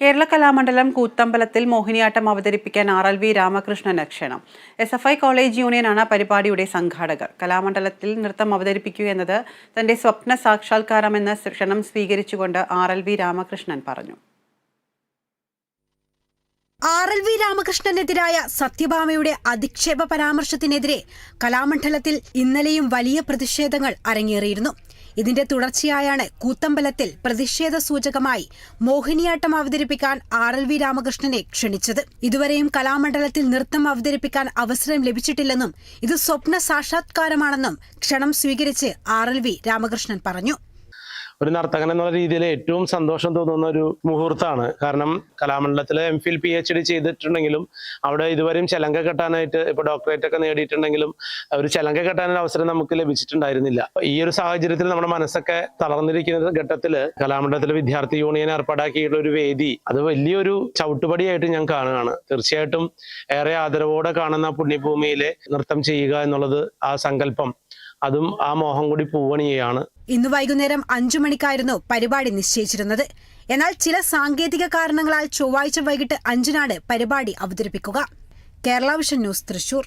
കേരള കലാമണ്ഡലം കൂത്തമ്പലത്തിൽ മോഹിനിയാട്ടം അവതരിപ്പിക്കാൻ RLV രാമകൃഷ്ണന് ക്ഷണം. SFI college യൂണിയനാണ് പരിപാടിയുടെ സംഘാടകർ. കലാമണ്ഡലത്തിൽ നൃത്തം അവതരിപ്പിക്കുക എന്നത് തന്റെ സ്വപ്ന സാക്ഷാത്കാരമെന്ന് ക്ഷണം സ്വീകരിച്ചുകൊണ്ട് RLV രാമകൃഷ്ണൻ പറഞ്ഞു. RLV രാമകൃഷ്ണനെതിരായ സത്യഭാമയുടെ അധിക്ഷേപ പരാമർശത്തിനെതിരെ കലാമണ്ഡലത്തിൽ ഇന്നലെയും വലിയ പ്രതിഷേധങ്ങൾ അരങ്ങേറിയിരുന്നു. ഇതിന്റെ തുടർച്ചയായാണ് കൂത്തമ്പലത്തിൽ പ്രതിഷേധ സൂചകമായി മോഹിനിയാട്ടം അവതരിപ്പിക്കാൻ RLV രാമകൃഷ്ണനെ ക്ഷണിച്ചത്. ഇതുവരെയും കലാമണ്ഡലത്തിൽ നൃത്തം അവതരിപ്പിക്കാൻ അവസരം ലഭിച്ചിട്ടില്ലെന്നും ഇത് സ്വപ്ന സാക്ഷാത്കാരമാണെന്നും ക്ഷണം സ്വീകരിച്ച് RLV രാമകൃഷ്ണൻ പറഞ്ഞു. ഒരു നർത്തകൻ എന്നുള്ള രീതിയിൽ ഏറ്റവും സന്തോഷം തോന്നുന്ന ഒരു മുഹൂർത്തമാണ്. കാരണം കലാമണ്ഡലത്തിലെ MPhil PhD ചെയ്തിട്ടുണ്ടെങ്കിലും അവിടെ ഇതുവരെയും ചെലങ്ക കെട്ടാനായിട്ട് ഇപ്പോൾ ഡോക്ടറേറ്റ് ഒക്കെ നേടിയിട്ടുണ്ടെങ്കിലും ഒരു ചെലങ്ക കെട്ടാനൊരു അവസരം നമുക്ക് ലഭിച്ചിട്ടുണ്ടായിരുന്നില്ല. ഈ ഒരു സാഹചര്യത്തിൽ നമ്മുടെ മനസ്സൊക്കെ തളർന്നിരിക്കുന്ന ഘട്ടത്തിൽ കലാമണ്ഡലത്തിലെ വിദ്യാർത്ഥി യൂണിയൻ ഏർപ്പാടാക്കിയിട്ടുള്ള ഒരു വേദി അത് വലിയൊരു ചവിട്ടുപടിയായിട്ട് ഞാൻ കാണുകയാണ്. തീർച്ചയായിട്ടും ഏറെ ആദരവോടെ കാണുന്ന പുണ്യഭൂമിയിൽ നൃത്തം ചെയ്യുക എന്നുള്ളത് ആ സങ്കല്പം അതും ആ മോഹം കൂടി പൂവണിയാണ്. ഇന്ന് വൈകുന്നേരം 5 മണിക്കായിരുന്നു പരിപാടി നിശ്ചയിച്ചിരുന്നത്. എന്നാൽ ചില സാങ്കേതിക കാരണങ്ങളാൽ ചൊവ്വാഴ്ച വൈകിട്ട് 5-നാണ് പരിപാടി അവതരിപ്പിക്കുക. Kerala vision news, Thrissur.